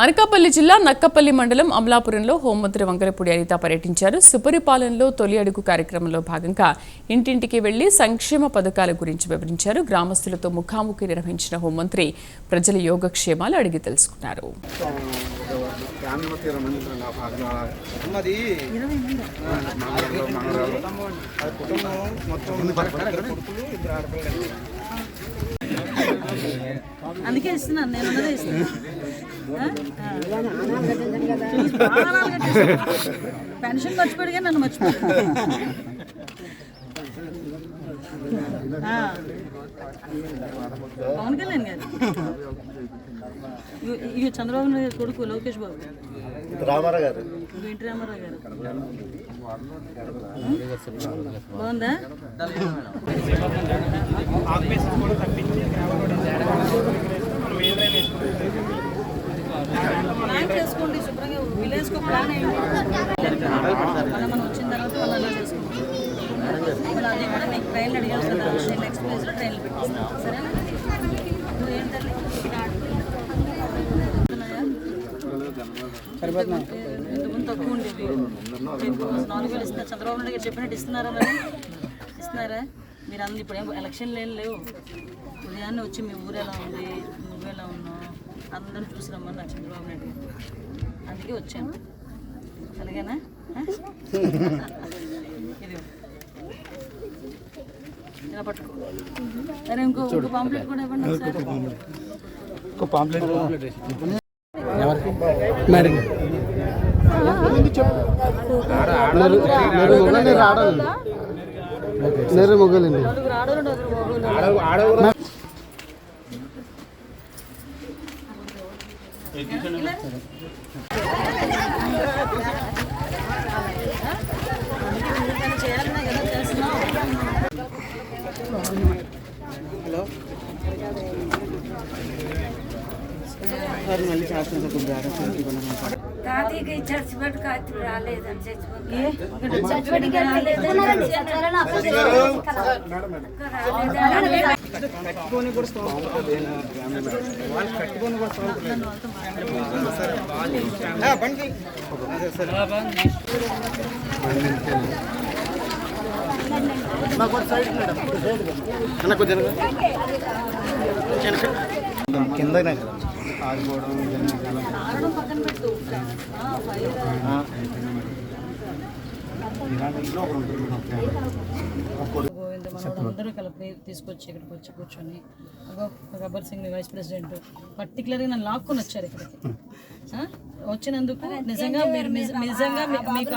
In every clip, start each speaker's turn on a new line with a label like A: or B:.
A: అనకాపల్లి జిల్లా నక్కపల్లి మండలం అమలాపురంలో హోంమంత్రి వంగలపూడి అనిత పర్యటించారు. సుపరిపాలనలో తొలి అడుగు కార్యక్రమంలో భాగంగా ఇంటింటికి వెళ్లి సంక్షేమ పథకాల గురించి వివరించారు. గ్రామస్తులతో ముఖాముఖి నిర్వహించిన హోంమంత్రి ప్రజల యోగక్షేమాలు అడిగి తెలుసుకున్నారు.
B: అందుకే ఇస్తున్నాను, నేను ఉన్నదే ఇస్తున్నాను. పెన్షన్ మర్చిపోయాడుగా నన్ను మర్చిపోయాడు. పవన్ కళ్యాణ్ గారు, ఇవి చంద్రబాబు నాయుడు కొడుకు లోకేష్ బాబు,
C: రామారావు గారు,
B: ఎన్టీ రామారావు గారు. బాగుందా? ప్లాన్ చేసుకోండి శుభ్రంగా, విలేజ్కి ప్లాన్ అయ్యింది. మనం వచ్చిన తర్వాత మనం చేసుకుంటాం. అది కూడా మీకు ట్రైన్లు అడిగాను కదా, నేను నెక్స్ట్ ప్లేస్లో ట్రైన్లు పెట్టిస్తాను. సరేనా? నువ్వు ఏంటంటే ఇంతకుముందు తక్కువ ఉండేది. 4,000 ఇస్తున్నారు. చంద్రబాబు నాయుడు గారు చెప్పినట్టు ఇస్తున్నారా? మరి ఇస్తున్నారా? మీరు అందరూ ఇప్పుడు ఏం ఎలక్షన్లు ఏం లేవు. ఉదయాన్నే వచ్చి మీ ఊరు ఎలా ఉంది, నువ్వు ఎలా ఉన్నావు అందరూ చూసి రమ్మని నాకు చంద్రబాబు నాయుడు గారు, అందుకే వచ్చాను. అలాగేనా? ఇది ఇలా పట్టుకో. సరే, ఇంకో పాంప్లెట్ కూడా ఇవ్వండి ఒకసారి. చేయాలన్నా కదా చేస్తున్నావు. హలో
D: తాతయ్యకి చచ్చిపెట్టు కాచి రాలేదని చచ్చిపోయి
C: కింద
B: అందరూ కలిపి తీసుకొచ్చి ఇక్కడికి వచ్చి కూర్చొని గబ్బర్ సింగ్ వైస్ ప్రెసిడెంట్ పర్టికులర్గా నన్ను లాక్కొని వచ్చారు ఇక్కడికి. వచ్చినందుకు నిజంగా మీరు నిజంగా మీకు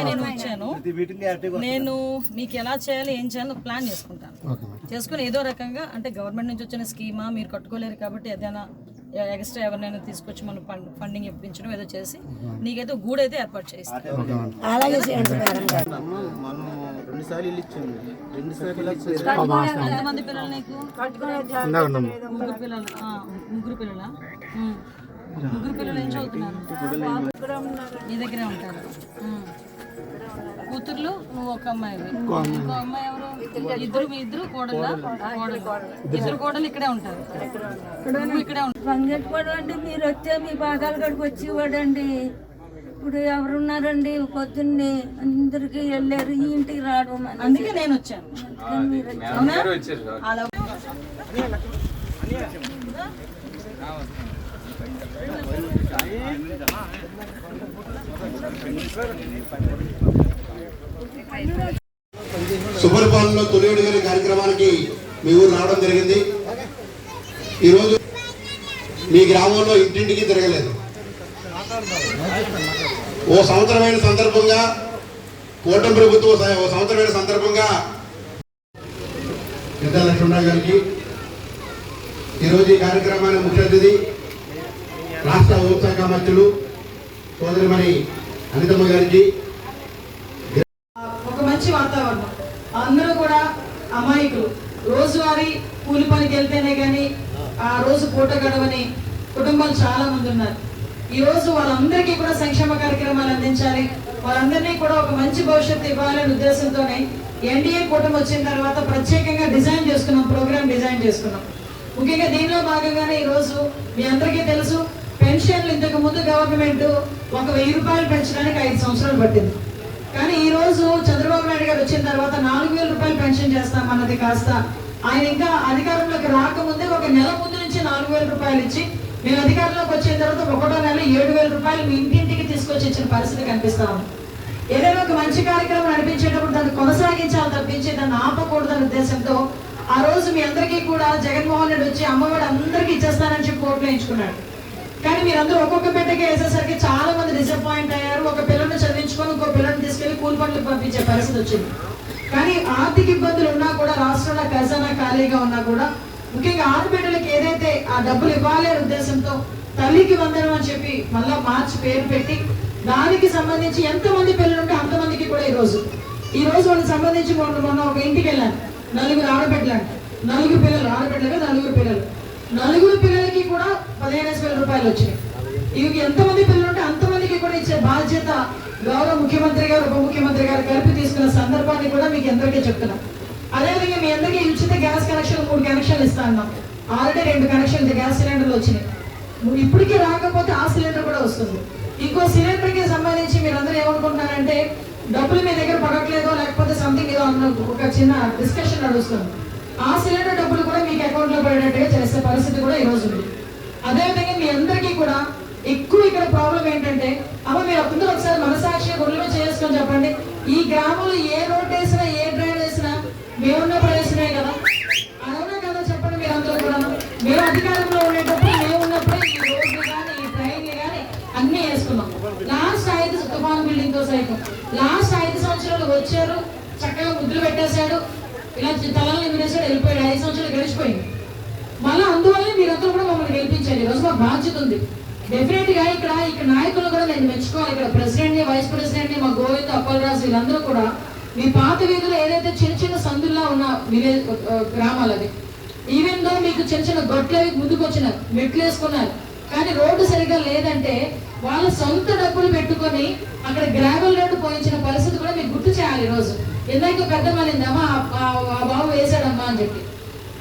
B: నేను వచ్చాను. నేను మీకు ఎలా చేయాలి ఏం చేయాలో ప్లాన్ చేసుకుంటాను. చేసుకుని ఏదో రకంగా అంటే గవర్నమెంట్ నుంచి వచ్చిన స్కీమా మీరు కట్టుకోలేరు కాబట్టి ఏదైనా ఎక్స్ట్రా ఎవరినైనా తీసుకొచ్చి మనం ఫండింగ్ ఇప్పించడం ఏదో చేసి నీకైతే గూడైతే ఏర్పాటు చేస్తాను. ఎంతమంది పిల్లలు నీకు? ముగ్గురు పిల్లలా? ముగ్గురు పిల్లలు ఏం చదువుతున్నారు? నీ దగ్గరే ఉంటారు. కూతుర్లు నువ్వు ఒక అమ్మాయి, ఇంకో అమ్మాయి ఎవరు? ఇద్దరు కోడలు. ఇద్దరు కోడలు ఇక్కడే ఉంటారు. ఇక్కడే ఉంటారు.
D: వంగేటివాడు అండి, మీరు వచ్చే మీ బాగాల గడికి వచ్చేవాడండి. ఇప్పుడు ఎవరున్నారండి? పొద్దున్నే అందరికి వెళ్ళారు, ఈ ఇంటికి రావడం.
B: అందుకే నేను వచ్చాను.
E: సుపరిపాలనలో తొలి అడుగు కార్యక్రమానికి మీ ఊరు రావడం జరిగింది. ఈరోజు మీ గ్రామంలో ఇంటింటికి తిరగలేదు. ఓ సంవత్సరమైన సందర్భంగా కూటమి ప్రభుత్వం ఓ సంవత్సరమైన సందర్భంగా పెద్ద లక్ష్మణరావు గారికి, ఈరోజు ఈ కార్యక్రమానికి ముఖ్య అతిథి రాష్ట్ర హోంశాఖ మంత్రులు సోదరిమణి అనితమ్మ గారికి,
F: ఒక మంచి వాతావరణం. అందరూ కూడా అమాయకులు, రోజువారీ కూలి పనికి వెళ్తేనే కానీ ఆ రోజు పూట గడవని కుటుంబాలు చాలా మంది ఉన్నారు. ఈ రోజు వాళ్ళందరికీ కూడా సంక్షేమ కార్యక్రమాలు అందించాలి, వాళ్ళందరినీ కూడా ఒక మంచి భవిష్యత్తు ఇవ్వాలనే ఉద్దేశంతోనే ఎన్డీఏ కూటమి వచ్చిన తర్వాత ప్రత్యేకంగా డిజైన్ చేసుకున్నాం, ప్రోగ్రామ్ డిజైన్ చేసుకున్నాం. ముఖ్యంగా దీనిలో భాగంగానే ఈరోజు మీ అందరికీ తెలుసు, పెన్షన్లు ఇంతకు ముందు గవర్నమెంట్ 1000 రూపాయలు పెంచడానికి 5 సంవత్సరాలు పట్టింది. కానీ ఈ రోజు చంద్రబాబు నాయుడు గారు వచ్చిన తర్వాత 4000 రూపాయలు పెన్షన్ చేస్తామన్నది కాస్త ఆయన ఇంకా అధికారంలోకి రాకముందే ఒక నెల ముందు నుంచి 4000 రూపాయలు ఇచ్చి, మేము అధికారంలోకి వచ్చిన తర్వాత 1వ నెల 7000 రూపాయలు మీ ఇంటింటికి తీసుకొచ్చి ఇచ్చిన పరిస్థితి కనిపిస్తాము. ఏదైనా ఒక మంచి కార్యక్రమం నడిపించేటప్పుడు దాన్ని కొనసాగించాలి తప్పించి దాన్ని ఆపకూడదనే ఉద్దేశంతో ఆ రోజు మీ అందరికీ కూడా జగన్మోహన్ రెడ్డి వచ్చి అమ్మఒడి అందరికీ ఇచ్చేస్తానని చెప్పి ఓట్లు వేయించుకున్నాడు. కానీ మీరందరూ ఒక్కొక్క బిడ్డకి వేసేసరికి చాలా మంది డిసప్పాయింట్ అయ్యారు. ఒక పిల్లల్ని చదివించుకొని ఇంకో పిల్లల్ని తీసుకెళ్లి కూలి పనులకు పంపించే పరిస్థితి వచ్చింది. కానీ ఆర్థిక ఇబ్బందులు ఉన్నా కూడా, రాష్ట్రంలో ఖజానా ఖాళీగా ఉన్నా కూడా, ముఖ్యంగా ఆడబిడ్డలకు ఏదైతే ఆ డబ్బులు ఇవ్వాలి అనే ఉద్దేశంతో తల్లికి వందనం అని చెప్పి మళ్ళా మార్చి పేరు పెట్టి దానికి సంబంధించి ఎంతమంది పిల్లలు ఉంటే అంతమందికి కూడా ఈ రోజు వాళ్ళకి సంబంధించి మొన్న ఒక ఇంటికి వెళ్ళాను, 4 ఆడబిడ్డలు, 4 పిల్లలు, ఆడబిడ్డలుగా 4 పిల్లలు, 4 పిల్లలకి కూడా 15,000 రూపాయలు వచ్చినాయి. ఇవి ఎంతమంది పిల్లలు ఉంటే అంతమందికి కూడా ఇచ్చే బాధ్యత గౌరవ ముఖ్యమంత్రి గారు, ఉప ముఖ్యమంత్రి గారు కలిపి తీసుకున్న సందర్భాన్ని కూడా మీకు అందరికీ చెప్తున్నాం. అదేవిధంగా మీ అందరికీ ఉచిత గ్యాస్ కనెక్షన్ 3 కనెక్షన్లు ఇస్తా ఉన్నాం. ఆల్రెడీ 2 కనెక్షన్లు గ్యాస్ సిలిండర్లు వచ్చినాయి. ఇప్పటికీ రాకపోతే ఆ సిలిండర్ కూడా వస్తుంది. ఇంకో సిలిండర్ కి సంబంధించి మీరు అందరూ ఏమనుకుంటున్నారంటే డబ్బులు మీ దగ్గర పడట్లేదో లేకపోతే సంథింగ్ ఏదో అన్న ఒక చిన్న డిస్కషన్ నడుస్తుంది. ఆ సిలిండర్ డబ్బులు కూడా మీకు అకౌంట్ లో పడేటట్టుగా చేసే పరిస్థితి కూడా ఈ రోజు ఉంది. అదేవిధంగా మీ అందరికీ కూడా ఎక్కువ ఇక్కడ ప్రాబ్లం ఏంటంటే, అమ్మ మీరు అందరూ ఒకసారి మనసాక్షి గురువులో చేసుకొని చెప్పండి, ఈ గ్రామంలో ఏ రోడ్ వేసినా ఏ డ్రైన్ వేసినా మేమున్నప్పుడు వేసినాయి కదా, అవునా కదా చెప్పండి. మీరు అందరూ కూడా మేము అధికారంలో ఉండేటప్పుడు మేము ఉన్నప్పుడే ఈ రోడ్లు కానీ ఈ ట్రైన్లు కానీ అన్ని వేసుకున్నాం. లాస్ట్ 5 తుఫాన్ బిల్డింగ్ తో సైతం లాస్ట్ 5 సంవత్సరాలు వచ్చారు, చక్కగా ముద్దులు పెట్టేశాడు, ఇలా తలలు వినేసాడు, వెళ్ళిపోయాడు. 5 సంవత్సరాలు గడిచిపోయింది. మళ్ళీ అందువల్ల మీరందరూ కూడా మమ్మల్ని గెలిపించారు. ఈరోజు మాకు బాధ్యత ఉంది. డెఫినెట్ గా ఇక్కడ నాయకులు కూడా నేను మెచ్చుకోవాలి. ఇక్కడ ప్రెసిడెంట్ ని, వైస్ ప్రెసిడెంట్ ని, మా గోవింద్, అప్పలరాజు వీళ్ళందరూ కూడా మీ పాత వీధులు ఏదైతే చిన్న చిన్న సందుల్లో ఉన్న విలేజ్ గ్రామాలు అవి, ఈవెన్ దో మీకు చిన్న చిన్న గొట్లు ముందుకు వచ్చినారు, మెట్లు వేసుకున్నారు, కానీ రోడ్డు సరిగా లేదంటే వాళ్ళ సొంత డబ్బులు పెట్టుకొని అక్కడ గ్రావెల్ రోడ్డు పోయించిన పరిస్థితి కూడా మీకు గుర్తు చేయాలి. ఈ రోజు ఎందుకు పెద్ద మనిందమ్మా ఆ బాబు వేసాడమ్మా అని చెప్పి.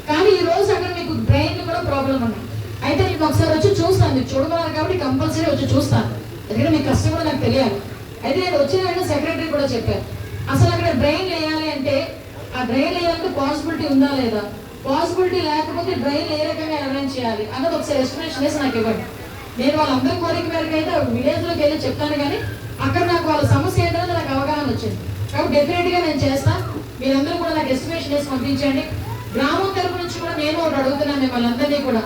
F: కానీ ఈ రోజు అక్కడ మీకు డ్రైన్ కూడా ప్రాబ్లం ఉన్నాయి. అయితే నేను ఒకసారి వచ్చి చూస్తాను, మీరు చూడమన్నారు కాబట్టి కంపల్సరీ వచ్చి చూస్తాను, ఎందుకంటే మీ కష్టం కూడా నాకు తెలియాలి. అయితే నేను వచ్చిన వెంటనే సెక్రటరీ కూడా చెప్పాను, అసలు అక్కడ డ్రైన్ వేయాలి అంటే ఆ డ్రైన్ వేయాలంటే పాసిబిలిటీ ఉందా లేదా, పాసిబిలిటీ లేకపోతే డ్రైన్ ఏ రకంగా అరేంజ్ చేయాలి అన్నది ఒకసారి ఎస్టిమేషన్ వేసి నాకు ఇవ్వండి. నేను వాళ్ళందరి కోరిక మేరకు అయితే విలేజ్ లోకి వెళ్ళి చెప్తాను, కానీ అక్కడ నాకు వాళ్ళ సమస్య ఏంటో నాకు అవగాహన వచ్చింది. కాబట్టి డెఫినెట్ గా నేను చేస్తాను. మీరందరూ కూడా నాకు ఎస్టిమేషన్ వేసి పంపించండి. గ్రామం తరపు నుంచి కూడా నేను ఒకటి అడుగుతున్నాను మిమ్మల్ని అందరినీ కూడా,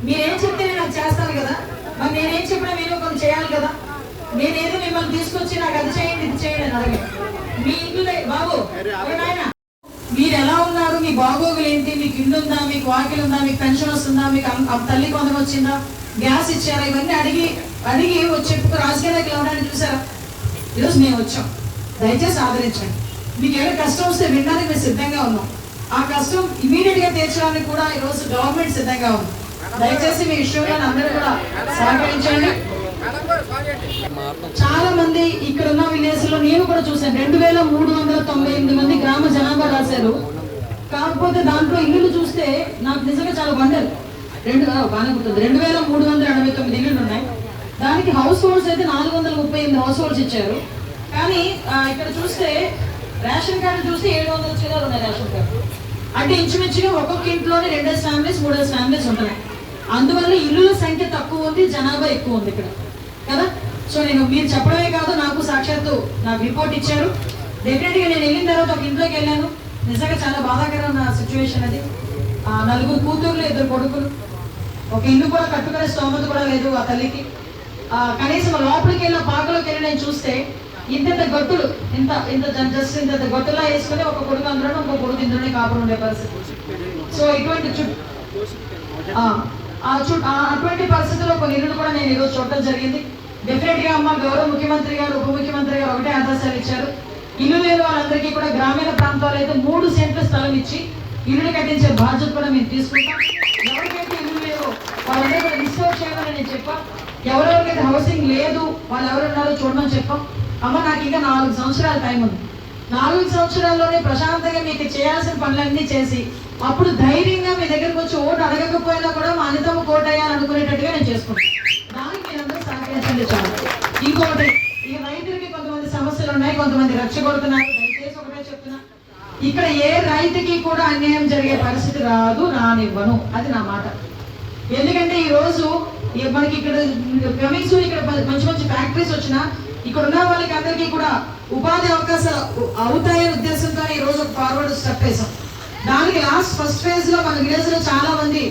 F: మీరేం చెప్తే నేను అది చేస్తాను కదా, మరి నేనేం చెప్పినా మీరు కొన్ని చేయాలి కదా. నేనేదో మిమ్మల్ని తీసుకొచ్చి నాకు అది చేయండి ఇది చేయండి అని అడగండి. మీ ఇంట్లో బాబు నాయన మీరు ఎలా ఉన్నారు, మీ బాగోగులు ఏంటి, మీకు ఇల్లు ఉందా, మీకు వాకిలు ఉందా, మీకు పెన్షన్ వస్తుందా, మీకు తల్లి కొందరు వచ్చిందా, గ్యాస్ ఇచ్చారా, ఇవన్నీ అడిగి వచ్చి చెప్పుకు రాజకీయాలకు వెళ్ళడానికి చూసారా. ఈరోజు మేము వచ్చాం, దయచేసి ఆదరించండి. మీకు ఏమైనా కష్టం వస్తే వినడానికి మేము సిద్ధంగా ఉన్నాం. ఆ కష్టం ఇమీడియట్ గా తీర్చడానికి కూడా ఈరోజు గవర్నమెంట్ సిద్ధంగా ఉంది. దయచేసి మీ విషయంలో అందరూ కూడా సహకరించండి. చాలా మంది ఇక్కడ ఉన్న విలేజ్ లో నేను కూడా చూసాను, 2398 మంది గ్రామ జనాభా రాశారు. కాకపోతే దాంట్లో ఇల్లు చూస్తే నాకు నిజంగా చాలా వండర్, 2389 ఇల్లులు ఉన్నాయి. దానికి హౌస్ హోల్డ్స్ అయితే 438 హౌస్ హోల్డ్స్ ఇచ్చారు. కానీ ఇక్కడ చూస్తే రేషన్ కార్డు చూస్తే 700 చిల్లర ఉన్నాయి రేషన్ కార్డు. అంటే ఇంచుమించుగా ఒక్కొక్క ఇంట్లోనే 2 ఫ్యామిలీస్ 3 ఫ్యామిలీస్ ఉంటున్నాయి. అందువల్ల ఇల్లుల సంఖ్య తక్కువ ఉంది, జనాభా ఎక్కువ ఉంది ఇక్కడ కదా. సో మీరు చెప్పడమే కాదు, నాకు సాక్షాత్తు నాకు రిపోర్ట్ ఇచ్చారు. డెఫినెట్ గా నేను వెళ్ళిన తర్వాత ఒక ఇంట్లోకి వెళ్ళాను, నిజంగా చాలా బాధాకరమైన సిచ్యువేషన్ అది. 4 కూతుర్లు 2 కొడుకులు, ఒక ఇల్లు కూడా కట్టుకునే స్తోమత కూడా లేదు ఆ తల్లికి. కనీసం లోపలికి వెళ్ళిన పాకలోకి వెళ్ళి నేను చూస్తే ఇంత గొట్టులు జస్ట్ ఇంత గొట్టులా వేసుకుని ఒక కొడుకు అందులో ఇంకో కొడుకు ఇందులోనే కాపురం ఉండే పరిస్థితి. సో ఇటువంటి అటువంటి పరిస్థితుల్లో కొన్ని ఇల్లు కూడా నేను ఈరోజు చూడటం జరిగింది. డెఫినెట్ గా అమ్మ గౌరవ ముఖ్యమంత్రి గారు, ఉప ముఖ్యమంత్రి గారు ఒకటే ఆదేశాలు ఇచ్చారు, ఇల్లు లేని వాళ్ళందరికీ కూడా గ్రామీణ ప్రాంతాల్లో అయితే 3 సెంట్ల స్థలం ఇచ్చి ఇల్లు కట్టించే బాధ్యత కూడా మేము తీసుకుంటాం. ఎవరికైతే ఇల్లు లేవో వాళ్ళందరూ కూడా రిసర్వ్ చేయమని నేను చెప్పాం. ఎవరెవరికైతే హౌసింగ్ లేదు వాళ్ళు ఎవరున్నారో చూడమని చెప్పాం. అమ్మ నాకు ఇంకా 4 సంవత్సరాల టైం ఉంది, 4 సంవత్సరాల్లోనే ప్రశాంతంగా మీకు చేయాల్సిన పనులన్నీ చేసి అప్పుడు ధైర్యంగా మీ దగ్గరకు వచ్చి ఓటు అడగకపోయినా కూడా మా అనితమ్మ ఓటు వేయాలనుకునేటట్టుగా నేను చేసుకుంటాను. దానికి మీరందరూ సహకరించండి చాలు. ఇంకోటి, ఈ రైతులకి కొంతమంది సమస్యలు ఉన్నాయి, కొంతమంది రెచ్చగొడుతున్నారు. దయచేసి ఒకటే చెప్తున్నా, ఇక్కడ ఏ రైతుకి కూడా అన్యాయం జరిగే పరిస్థితి రానివ్వను, అది నా మాట. ఎందుకంటే ఈ రోజు మనకి ఇక్కడ కమింగ్ సూన్ ఇక్కడ మంచి మంచి ఫ్యాక్టరీస్ వచ్చినా ఇక్కడ ఉన్న వాళ్ళకి అందరికీ కూడా ఉపాధి అవకాశాలు అవుతాయనే ఉద్దేశంతో ఈ రోజు ఫార్వర్డ్ స్టెప్ వేసాం. దానికి ఫస్ట్ ఫేజ్ లో మన విలేజ్ లో చాలా మంది